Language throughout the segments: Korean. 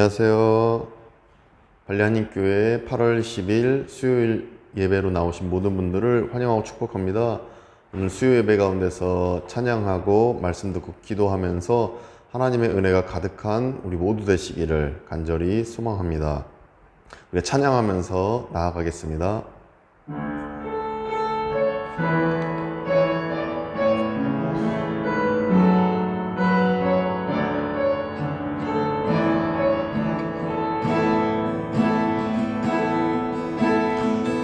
안녕하세요. 발리한인교회 8월 10일 수요일 예배로 나오신 모든 분들을 환영하고 축복합니다. 오늘 수요 예배 가운데서 찬양하고 말씀 듣고 기도하면서 하나님의 은혜가 가득한 우리 모두 되시기를 간절히 소망합니다. 우리 찬양하면서 나아가겠습니다.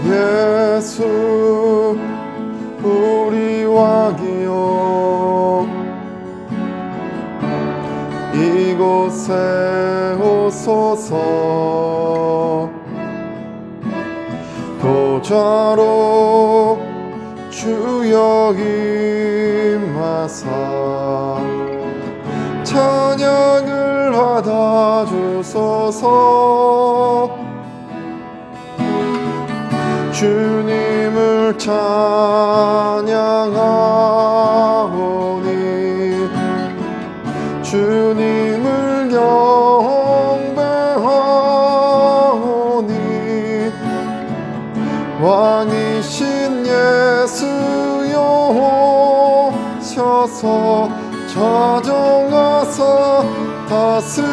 예수 우리 왕이여, 이곳에 오소서. 보좌로 주여 임하사 찬양을 받아주소서. 주님을 찬양하오니 주님을 경배하오니 왕이신 예수여 오셔서 좌정하사 다스리소서.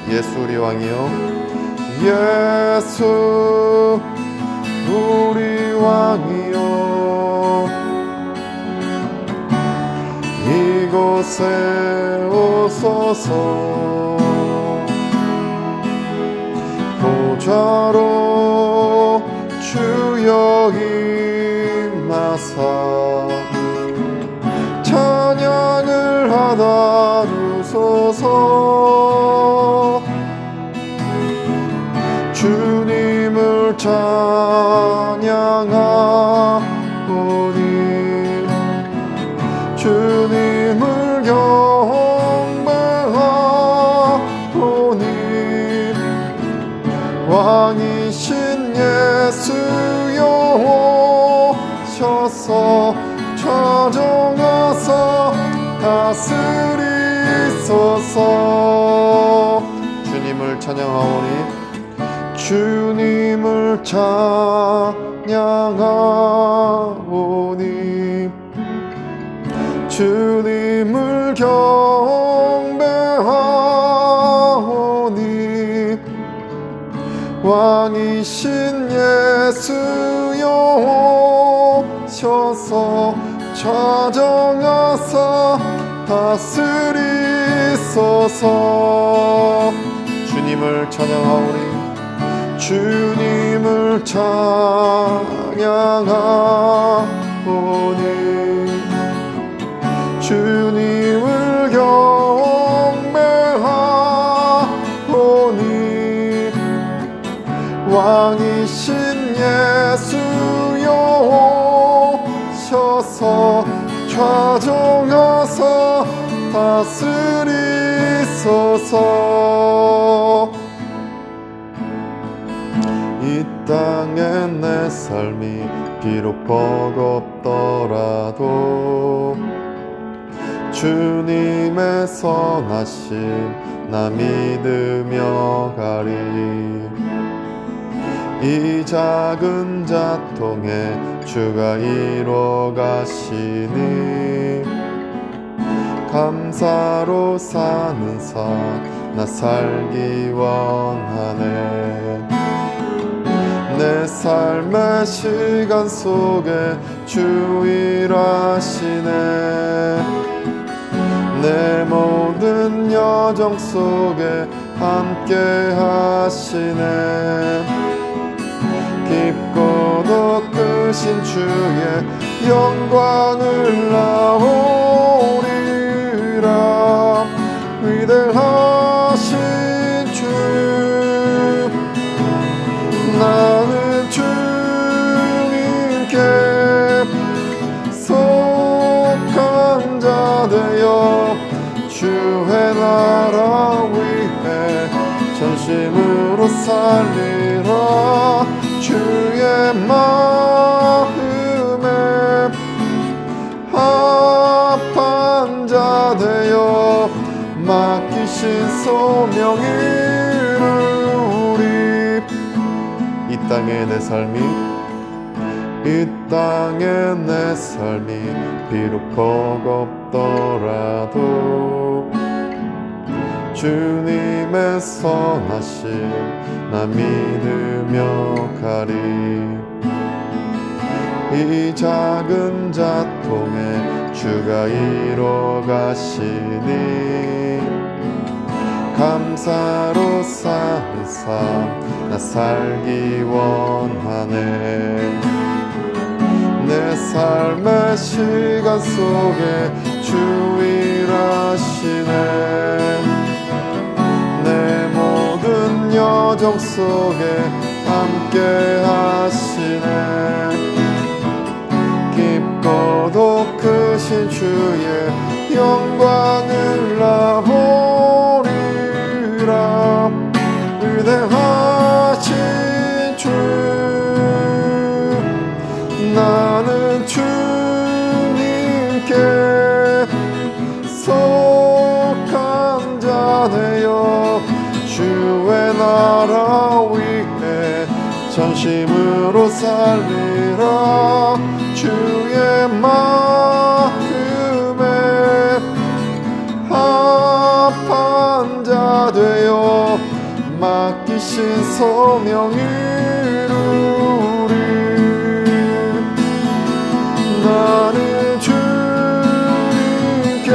예수 우리 왕이여, 예수 우리 왕이여, 이곳에 오소서. 보좌로 주여 임하사 찬양을 하다 주소서. 주님을 찬양하오니 주님을 경배하오니 왕이신 예수여 오셔서 좌정하사 다스리소서. 주님을 찬양하오니 주님을 찬양하오니 주님을 경배하오니 왕이신 예수여 오셔서 좌정하사 다스리소서. 주님을 찬양하오니 주님을 찬양하오니 주님을 경배하오니 왕이신 예수여 오셔서 좌정하사 다스리소서. 이 땅엔 내 삶이 비록 버겁더라도 주님의 선하심 나 믿으며 가리. 이 작은 자통에 주가 이뤄 가시니 감사로 사는 삶 나 살기 원하네. 내 삶의 시간 속에 주 일하시네. 내 모든 여정 속에 함께 하시네. 깊고도 크신 주의 영광을 나오리라. 위대하신 주 나는 주님께 속한 자 되어 주의 나라 위해 전심으로 살리라. 주의 마음에 합한 자 되어 맡기신 소명을 이루리. 이 땅에 내 삶이 비록 버겁더라도 주님의 선하심 나 믿으며 가리. 이 작은 자통에 주가 이뤄 가시니 감사로 사는 삶 나 살기 원하네. 내 삶의 시간 속에 주 일하시네. 내 모든 여정 속에 함께 하시네. 깊고도 크신 주의 영광을 나 보리라. 위대하신 주 나는 주님께 속한 자 되어 주의 나라 위에 전심으로 살리라. 주의 마음에 합한 자 되어 맡기신 소명을 이루리. 나는 주님께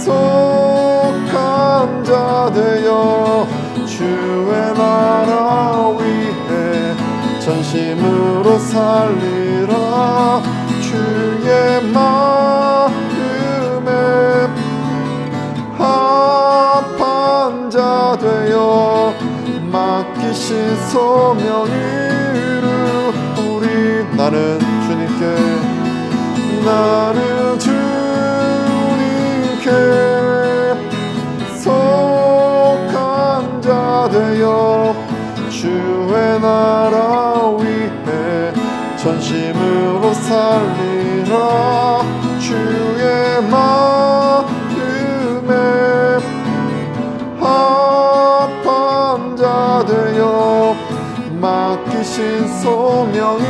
속한 자 되어 주의 나라 위에 전심으로 살리라. 주의 마음에 합한 자 되어 맡기신 소명을 이루리. 나는 주님께 속한 자 되어 주의 나라 위에 전심으로 살리라. 주의 마음에 합한 자 되어 맡기신 소명을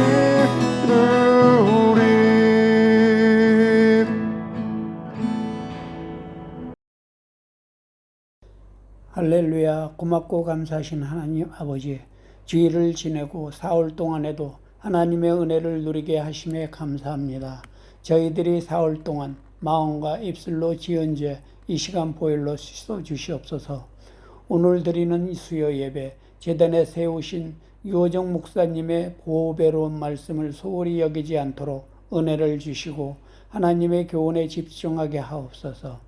이루리. 할렐루야. 고맙고 감사하신 하나님 아버지, 주일을 지내고 사흘 동안에도 하나님의 은혜를 누리게 하심에 감사합니다. 저희들이 사흘 동안 마음과 입술로 지은 죄 이 시간 보혈로 씻어 주시옵소서. 오늘 드리는 수요 예배 제단에 세우신 유호정 목사님의 보배로운 말씀을 소홀히 여기지 않도록 은혜를 주시고 하나님의 교훈에 집중하게 하옵소서.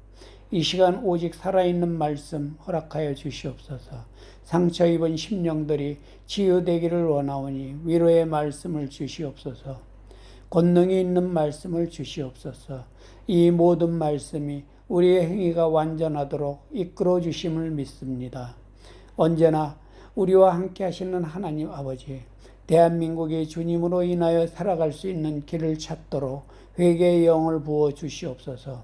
이 시간 오직 살아있는 말씀 허락하여 주시옵소서. 상처 입은 심령들이 치유되기를 원하오니 위로의 말씀을 주시옵소서. 권능이 있는 말씀을 주시옵소서. 이 모든 말씀이 우리의 행위가 완전하도록 이끌어 주심을 믿습니다. 언제나 우리와 함께 하시는 하나님 아버지, 대한민국이 주님으로 인하여 살아갈 수 있는 길을 찾도록 회개의 영을 부어 주시옵소서.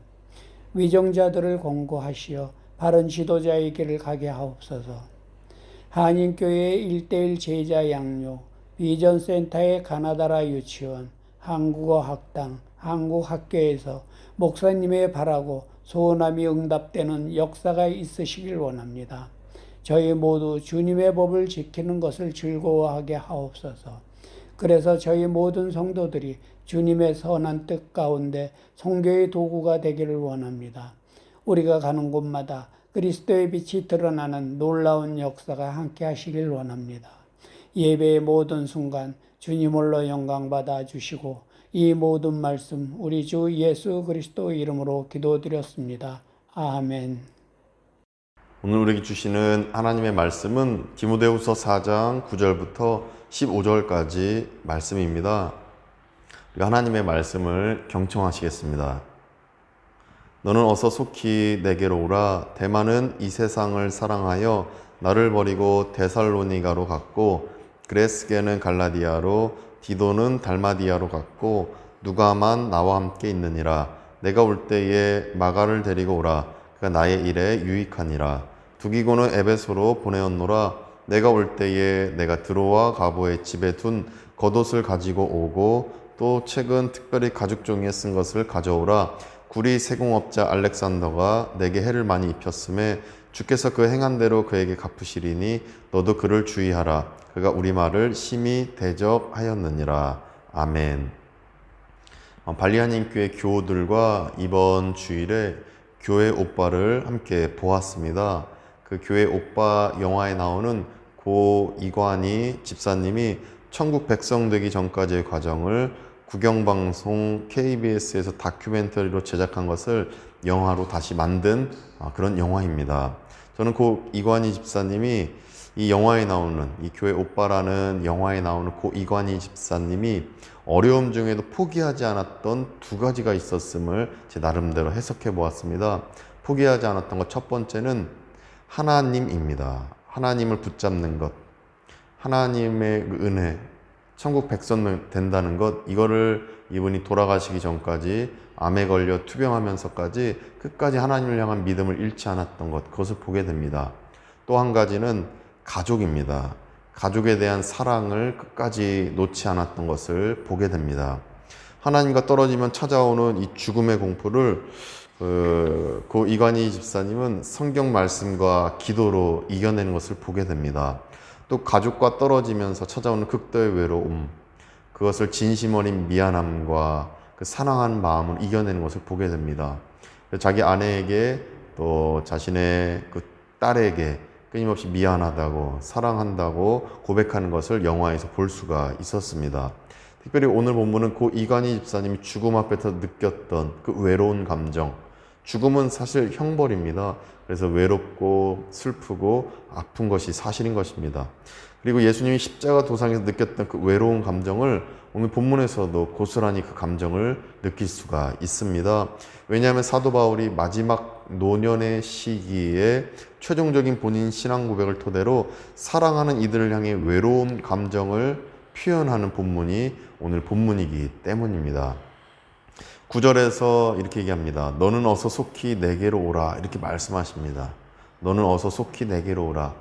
위정자들을 권고하시어 바른 지도자의 길을 가게 하옵소서. 한인교회의 1:1 제자 양육, 비전센터의 가나다라 유치원, 한국어 학당, 한국학교에서 목사님의 바라고 소원함이 응답되는 역사가 있으시길 원합니다. 저희 모두 주님의 법을 지키는 것을 즐거워하게 하옵소서. 그래서 저희 모든 성도들이 주님의 선한 뜻 가운데 선교의 도구가 되기를 원합니다. 우리가 가는 곳마다 그리스도의 빛이 드러나는 놀라운 역사가 함께 하시길 원합니다. 예배의 모든 순간 주님 홀로 영광 받아 주시고 이 모든 말씀 우리 주 예수 그리스도 이름으로 기도드렸습니다. 아멘. 오늘 우리에게 주시는 하나님의 말씀은 디모데후서 4장 9절부터 15절까지 말씀입니다. 하나님의 말씀을 경청하시겠습니다. 너는 어서 속히 내게로 오라. 대만은 이 세상을 사랑하여 나를 버리고 데살로니가로 갔고, 그레스게는 갈라디아로, 디도는 달마디아로 갔고, 누가만 나와 함께 있느니라. 내가 올 때에 마가를 데리고 오라. 그가 나의 일에 유익하니라. 두기고는 에베소로 보내었노라. 내가 올 때에 내가 드로와 가보의 집에 둔 겉옷을 가지고 오고 또 최근 특별히 가죽 종이에 쓴 것을 가져오라. 구리 세공업자 알렉산더가 내게 해를 많이 입혔음에 주께서 그 행한 대로 그에게 갚으시리니 너도 그를 주의하라. 그가 우리 말을 심히 대접하였느니라. 아멘. 발리하님 교회 교우들과 이번 주일에 교회 오빠를 함께 보았습니다. 그 교회 오빠 영화에 나오는 고 이관희 집사님이 천국 백성 되기 전까지의 과정을 국영방송 KBS에서 다큐멘터리로 제작한 것을 영화로 다시 만든 그런 영화입니다. 저는 고 이관희 집사님이 이 영화에 나오는 이 교회 오빠라는 영화에 나오는 고 이관희 집사님이 어려움 중에도 포기하지 않았던 두 가지가 있었음을 제 나름대로 해석해 보았습니다. 포기하지 않았던 것 첫 번째는 하나님입니다. 하나님을 붙잡는 것, 하나님의 은혜, 천국 백성 된다는 것, 이거를 이분이 돌아가시기 전까지 암에 걸려 투병하면서까지 끝까지 하나님을 향한 믿음을 잃지 않았던 것, 그것을 보게 됩니다. 또 한 가지는 가족입니다. 가족에 대한 사랑을 끝까지 놓지 않았던 것을 보게 됩니다. 하나님과 떨어지면 찾아오는 이 죽음의 공포를 고 이관희 집사님은 성경 말씀과 기도로 이겨내는 것을 보게 됩니다. 또 가족과 떨어지면서 찾아오는 극도의 외로움, 그것을 진심 어린 미안함과 그 사랑하는 마음을 이겨내는 것을 보게 됩니다. 자기 아내에게 또 자신의 그 딸에게 끊임없이 미안하다고 사랑한다고 고백하는 것을 영화에서 볼 수가 있었습니다. 특별히 오늘 본문은 고 이관희 집사님이 죽음 앞에서 느꼈던 그 외로운 감정, 죽음은 사실 형벌입니다. 그래서 외롭고 슬프고 아픈 것이 사실인 것입니다. 그리고 예수님이 십자가 도상에서 느꼈던 그 외로운 감정을 오늘 본문에서도 고스란히 그 감정을 느낄 수가 있습니다. 왜냐하면 사도 바울이 마지막 노년의 시기에 최종적인 본인 신앙 고백을 토대로 사랑하는 이들을 향해 외로운 감정을 표현하는 본문이 오늘 본문이기 때문입니다. 9절에서 이렇게 얘기합니다. 너는 어서 속히 내게로 오라. 이렇게 말씀하십니다. 너는 어서 속히 내게로 오라.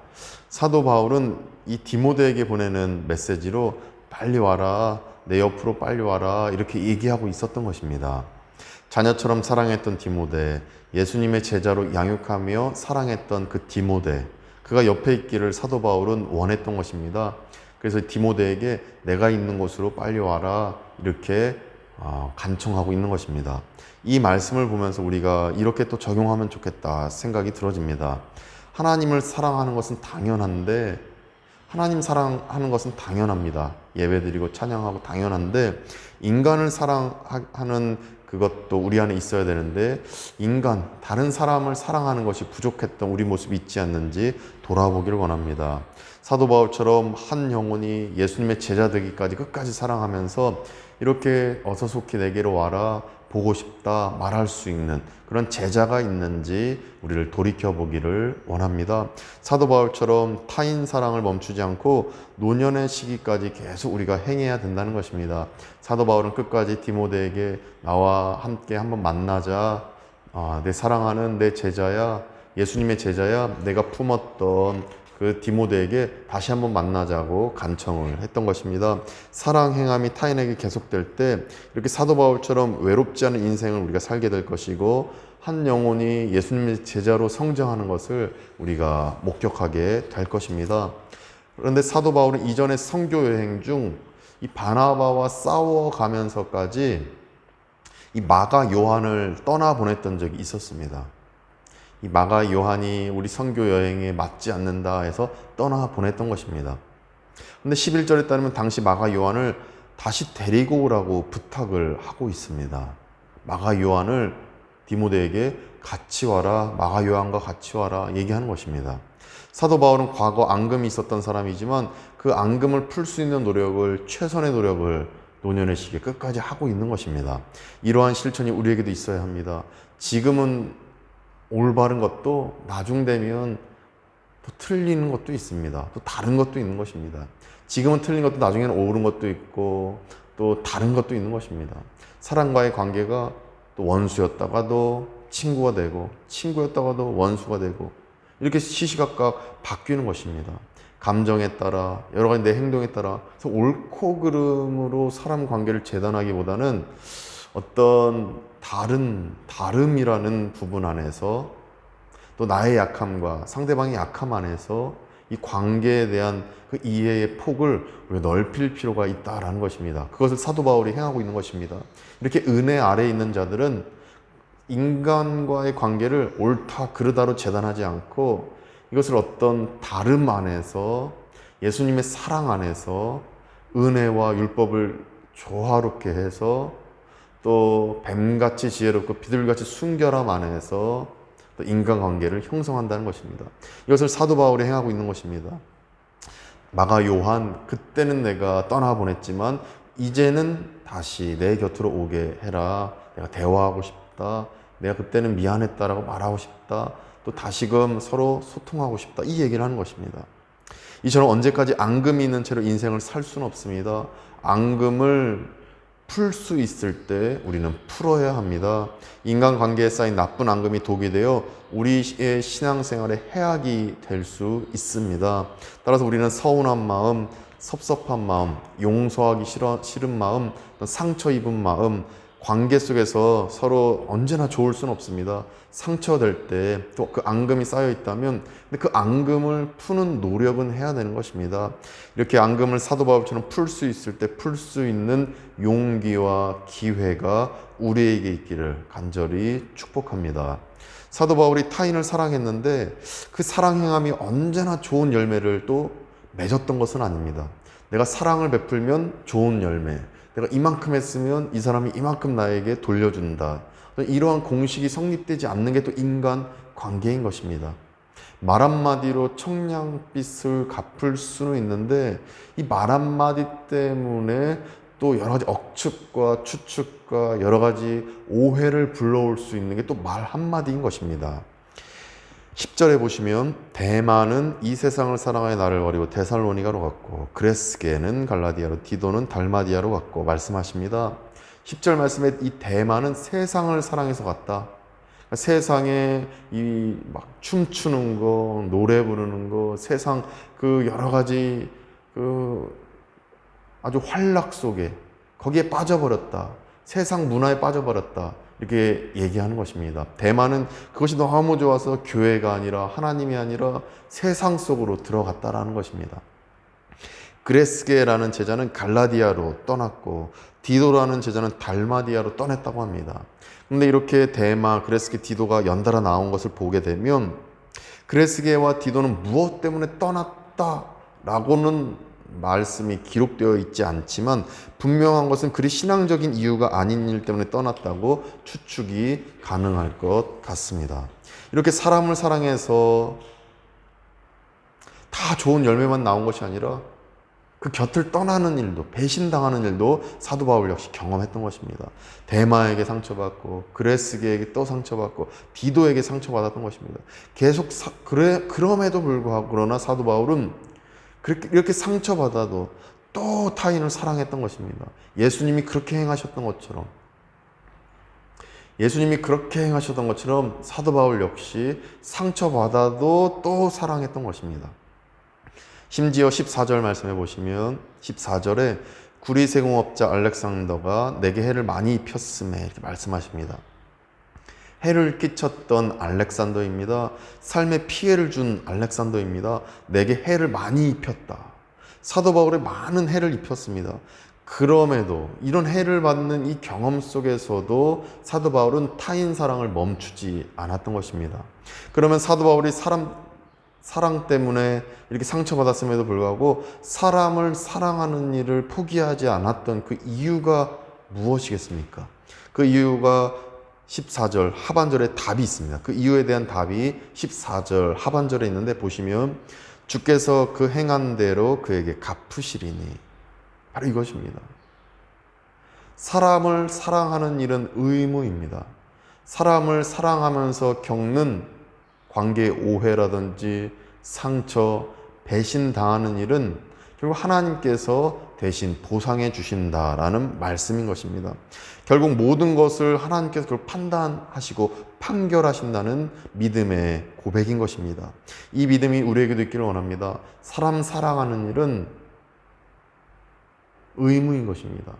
사도 바울은 이 디모데에게 보내는 메시지로 빨리 와라, 내 옆으로 빨리 와라, 이렇게 얘기하고 있었던 것입니다. 자녀처럼 사랑했던 디모데, 예수님의 제자로 양육하며 사랑했던 그 디모데, 그가 옆에 있기를 사도 바울은 원했던 것입니다. 그래서 디모데에게 내가 있는 곳으로 빨리 와라, 이렇게 간청하고 있는 것입니다. 이 말씀을 보면서 우리가 이렇게 또 적용하면 좋겠다 생각이 들어집니다. 하나님을 사랑하는 것은 당연한데, 하나님 사랑하는 것은 당연합니다. 예배드리고 찬양하고 당연한데, 인간을 사랑하는 그것도 우리 안에 있어야 되는데, 인간, 다른 사람을 사랑하는 것이 부족했던 우리 모습이 있지 않는지 돌아보기를 원합니다. 사도 바울처럼 한 영혼이 예수님의 제자 되기까지 끝까지 사랑하면서 이렇게 어서 속히 내게로 와라, 보고 싶다 말할 수 있는 그런 제자가 있는지 우리를 돌이켜보기를 원합니다. 사도 바울처럼 타인 사랑을 멈추지 않고 노년의 시기까지 계속 우리가 행해야 된다는 것입니다. 사도 바울은 끝까지 디모데에게 나와 함께 한번 만나자, 내 사랑하는 내 제자야, 예수님의 제자야, 내가 품었던 그 디모데에게 다시 한번 만나자고 간청을 했던 것입니다. 사랑 행함이 타인에게 계속될 때 이렇게 사도 바울처럼 외롭지 않은 인생을 우리가 살게 될 것이고, 한 영혼이 예수님의 제자로 성장하는 것을 우리가 목격하게 될 것입니다. 그런데 사도 바울은 이전에 선교 여행 중 이 바나바와 싸워가면서까지 이 마가 요한을 떠나 보냈던 적이 있었습니다. 이 마가 요한이 우리 선교 여행에 맞지 않는다 해서 떠나 보냈던 것입니다. 그런데 11절에 따르면 당시 마가 요한을 다시 데리고 오라고 부탁을 하고 있습니다. 마가 요한을 디모데에게 같이 와라, 마가 요한과 같이 와라 얘기하는 것입니다. 사도 바울은 과거 앙금이 있었던 사람이지만 그 앙금을 풀 수 있는 노력을, 최선의 노력을 노년의 시기에 끝까지 하고 있는 것입니다. 이러한 실천이 우리에게도 있어야 합니다. 지금은 올바른 것도 나중 되면 또 틀리는 것도 있습니다. 또 다른 것도 있는 것입니다. 지금은 틀린 것도 나중에는 옳은 것도 있고 또 다른 것도 있는 것입니다. 사람과의 관계가 또 원수였다가도 친구가 되고 친구였다가도 원수가 되고 이렇게 시시각각 바뀌는 것입니다. 감정에 따라 여러 가지 내 행동에 따라 그래서 옳고 그름으로 사람 관계를 재단하기보다는 어떤 다름이라는 부분 안에서 또 나의 약함과 상대방의 약함 안에서 이 관계에 대한 그 이해의 폭을 우리가 넓힐 필요가 있다라는 것입니다. 그것을 사도 바울이 행하고 있는 것입니다. 이렇게 은혜 아래에 있는 자들은 인간과의 관계를 옳다 그르다로 재단하지 않고 이것을 어떤 다름 안에서 예수님의 사랑 안에서 은혜와 율법을 조화롭게 해서 또 뱀같이 지혜롭고 비둘기같이 순결함 안에서 또 인간관계를 형성한다는 것입니다. 이것을 사도 바울이 행하고 있는 것입니다. 마가 요한, 그때는 내가 떠나보냈지만 이제는 다시 내 곁으로 오게 해라. 내가 대화하고 싶다. 내가 그때는 미안했다라고 말하고 싶다. 또 다시금 서로 소통하고 싶다. 이 얘기를 하는 것입니다. 이처럼 언제까지 앙금이 있는 채로 인생을 살 수는 없습니다. 앙금을 풀 수 있을 때 우리는 풀어야 합니다. 인간관계에 쌓인 나쁜 앙금이 독이 되어 우리의 신앙생활에 해악이 될 수 있습니다. 따라서 우리는 서운한 마음, 섭섭한 마음, 용서하기 싫은 마음, 상처 입은 마음, 관계 속에서 서로 언제나 좋을 수는 없습니다. 상처될 때 또 그 앙금이 쌓여 있다면 그 앙금을 푸는 노력은 해야 되는 것입니다. 이렇게 앙금을 사도 바울처럼 풀 수 있을 때 풀 수 있는 용기와 기회가 우리에게 있기를 간절히 축복합니다. 사도 바울이 타인을 사랑했는데 그 사랑 행함이 언제나 좋은 열매를 또 맺었던 것은 아닙니다. 내가 사랑을 베풀면 좋은 열매, 내가 이만큼 했으면 이 사람이 이만큼 나에게 돌려준다. 이러한 공식이 성립되지 않는 게 또 인간 관계인 것입니다. 말 한마디로 청량빛을 갚을 수는 있는데 이 말 한마디 때문에 또 여러 가지 억측과 추측과 여러 가지 오해를 불러올 수 있는 게 또 말 한마디인 것입니다. 10절에 보시면 대마는 이 세상을 사랑하여 나를 버리고 데살로니가로 갔고 그레스게는 갈라디아로 디도는 달마디아로 갔고 말씀하십니다. 10절 말씀에 이 대마는 세상을 사랑해서 갔다. 세상에 이 막 춤추는 거, 노래 부르는 거, 세상 그 여러 가지 그 아주 활락 속에 거기에 빠져버렸다. 세상 문화에 빠져버렸다. 이렇게 얘기하는 것입니다. 대만은 그것이 너무 좋아서 교회가 아니라 하나님이 아니라 세상 속으로 들어갔다라는 것입니다. 그레스게라는 제자는 갈라디아로 떠났고 디도라는 제자는 달마디아로 떠났다고 합니다. 그런데 이렇게 대마, 그레스게, 디도가 연달아 나온 것을 보게 되면 그레스게와 디도는 무엇 때문에 떠났다라고는 말씀이 기록되어 있지 않지만 분명한 것은 그리 신앙적인 이유가 아닌 일 때문에 떠났다고 추측이 가능할 것 같습니다. 이렇게 사람을 사랑해서 다 좋은 열매만 나온 것이 아니라 그 곁을 떠나는 일도, 배신당하는 일도 사도 바울 역시 경험했던 것입니다. 대마에게 상처받고 그레스게에게 또 상처받고 디도에게 상처받았던 것입니다. 계속 그럼에도 불구하고 그러나 사도 바울은 이렇게 상처받아도 또 타인을 사랑했던 것입니다. 예수님이 그렇게 행하셨던 것처럼 사도 바울 역시 상처받아도 또 사랑했던 것입니다. 심지어 14절 말씀해 보시면 14절에 구리세공업자 알렉산더가 내게 해를 많이 입혔음에 이렇게 말씀하십니다. 해를 끼쳤던 알렉산더입니다. 삶에 피해를 준 알렉산더입니다. 내게 해를 많이 입혔다. 사도 바울에 많은 해를 입혔습니다. 그럼에도 이런 해를 받는 이 경험 속에서도 사도 바울은 타인 사랑을 멈추지 않았던 것입니다. 그러면 사도 바울이 사랑 때문에 이렇게 상처받았음에도 불구하고 사람을 사랑하는 일을 포기하지 않았던 그 이유가 무엇이겠습니까? 그 이유가 14절 하반절에 답이 있습니다. 그 이유에 대한 답이 14절 하반절에 있는데 보시면 주께서 그 행한 대로 그에게 갚으시리니 바로 이것입니다. 사람을 사랑하는 일은 의무입니다. 사람을 사랑하면서 겪는 관계의 오해라든지 상처, 배신당하는 일은 결국 하나님께서 대신 보상해 주신다라는 말씀인 것입니다. 결국 모든 것을 하나님께서 그걸 판단하시고 판결하신다는 믿음의 고백인 것입니다. 이 믿음이 우리에게도 있기를 원합니다. 사람 사랑하는 일은 의무인 것입니다.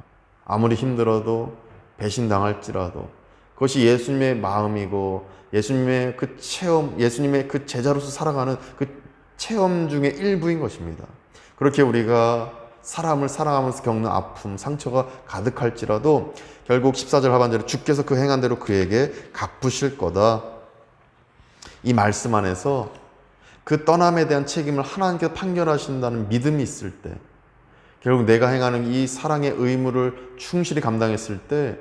아무리 힘들어도 배신당할지라도 그것이 예수님의 마음이고 예수님의 그 체험, 예수님의 그 제자로서 살아가는 그 체험 중의 일부인 것입니다. 그렇게 우리가 사람을 사랑하면서 겪는 아픔, 상처가 가득할지라도 결국 14절 하반절에 주께서 그 행한 대로 그에게 갚으실 거다. 이 말씀 안에서 그 떠남에 대한 책임을 하나님께서 판결하신다는 믿음이 있을 때, 결국 내가 행하는 이 사랑의 의무를 충실히 감당했을 때,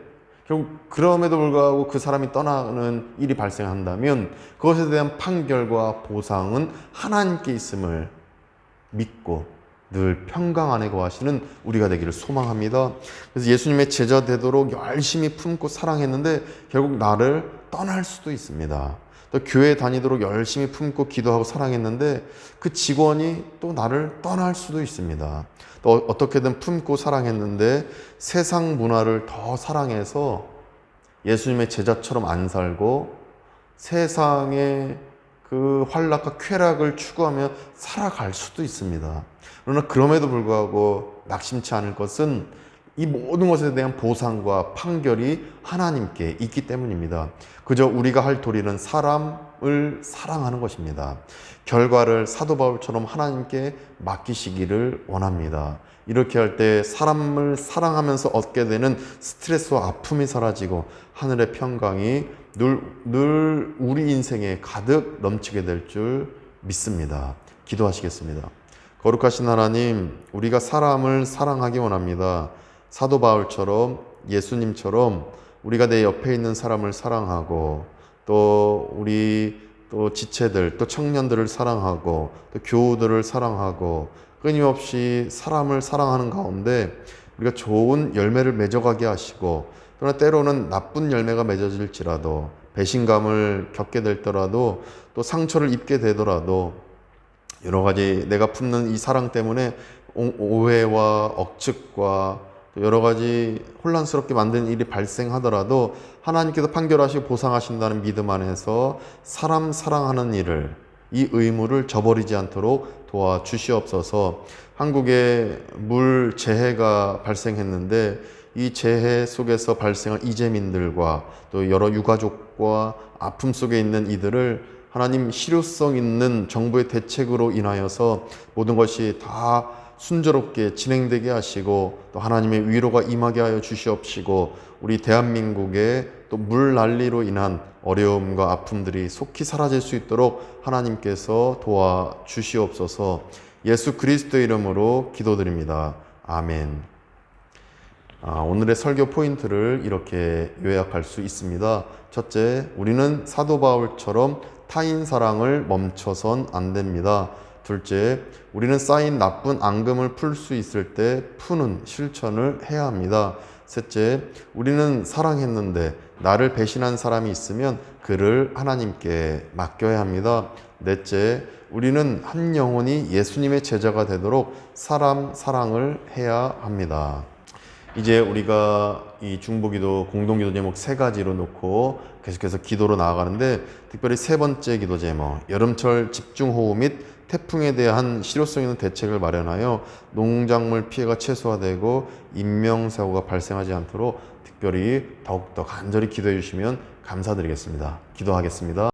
결국 그럼에도 불구하고 그 사람이 떠나는 일이 발생한다면 그것에 대한 판결과 보상은 하나님께 있음을 믿고 늘 평강 안에 거하시는 우리가 되기를 소망합니다. 그래서 예수님의 제자 되도록 열심히 품고 사랑했는데 결국 나를 떠날 수도 있습니다. 또 교회 다니도록 열심히 품고 기도하고 사랑했는데 그 직원이 또 나를 떠날 수도 있습니다. 또 어떻게든 품고 사랑했는데 세상 문화를 더 사랑해서 예수님의 제자처럼 안 살고 세상의 그 환락과 쾌락을 추구하며 살아갈 수도 있습니다. 그러나 그럼에도 불구하고 낙심치 않을 것은 이 모든 것에 대한 보상과 판결이 하나님께 있기 때문입니다. 그저 우리가 할 도리는 사람을 사랑하는 것입니다. 결과를 사도 바울처럼 하나님께 맡기시기를 원합니다. 이렇게 할 때 사람을 사랑하면서 얻게 되는 스트레스와 아픔이 사라지고 하늘의 평강이 늘 우리 인생에 가득 넘치게 될 줄 믿습니다. 기도하시겠습니다. 거룩하신 하나님, 우리가 사람을 사랑하기 원합니다. 사도 바울처럼 예수님처럼 우리가 내 옆에 있는 사람을 사랑하고 또 우리 또 지체들 또 청년들을 사랑하고 또 교우들을 사랑하고 끊임없이 사람을 사랑하는 가운데 우리가 좋은 열매를 맺어가게 하시고 또는 때로는 나쁜 열매가 맺어질지라도 배신감을 겪게 될더라도 또 상처를 입게 되더라도 여러 가지 내가 품는 이 사랑 때문에 오해와 억측과 또 여러 가지 혼란스럽게 만드는 일이 발생하더라도 하나님께서 판결하시고 보상하신다는 믿음 안에서 사람 사랑하는 일을 이 의무를 저버리지 않도록 도와주시옵소서. 한국에 물 재해가 발생했는데 이 재해 속에서 발생한 이재민들과 또 여러 유가족과 아픔 속에 있는 이들을 하나님 실효성 있는 정부의 대책으로 인하여서 모든 것이 다 순조롭게 진행되게 하시고 또 하나님의 위로가 임하게 하여 주시옵시고 우리 대한민국의 또 물 난리로 인한 어려움과 아픔들이 속히 사라질 수 있도록 하나님께서 도와주시옵소서. 예수 그리스도의 이름으로 기도드립니다. 아멘. 오늘의 설교 포인트를 이렇게 요약할 수 있습니다. 첫째, 우리는 사도 바울처럼 타인 사랑을 멈춰선 안 됩니다. 둘째, 우리는 쌓인 나쁜 앙금을 풀 수 있을 때 푸는 실천을 해야 합니다. 셋째, 우리는 사랑했는데 나를 배신한 사람이 있으면 그를 하나님께 맡겨야 합니다. 넷째, 우리는 한 영혼이 예수님의 제자가 되도록 사람 사랑을 해야 합니다. 이제 우리가 이 중보기도 공동기도 제목 3가지로 놓고 계속해서 기도로 나아가는데 특별히 3번째 기도 제목 여름철 집중호우 및 태풍에 대한 실효성 있는 대책을 마련하여 농작물 피해가 최소화되고 인명사고가 발생하지 않도록 특별히 더욱더 간절히 기도해 주시면 감사드리겠습니다. 기도하겠습니다.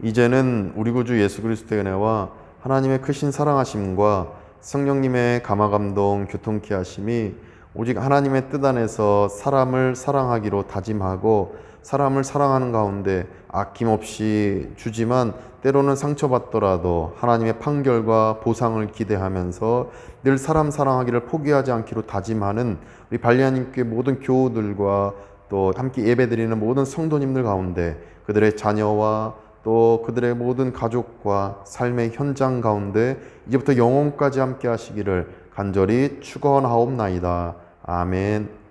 이제는 우리 구주 예수 그리스도의 은혜와 하나님의 크신 사랑하심과 성령님의 감화감동 교통케 하심이 오직 하나님의 뜻 안에서 사람을 사랑하기로 다짐하고 사람을 사랑하는 가운데 아낌없이 주지만 때로는 상처받더라도 하나님의 판결과 보상을 기대하면서 늘 사람 사랑하기를 포기하지 않기로 다짐하는 우리 발리안님께 모든 교우들과 또 함께 예배드리는 모든 성도님들 가운데 그들의 자녀와 또 그들의 모든 가족과 삶의 현장 가운데 이제부터 영원까지 함께 하시기를 간절히 축원하옵나이다. 아멘.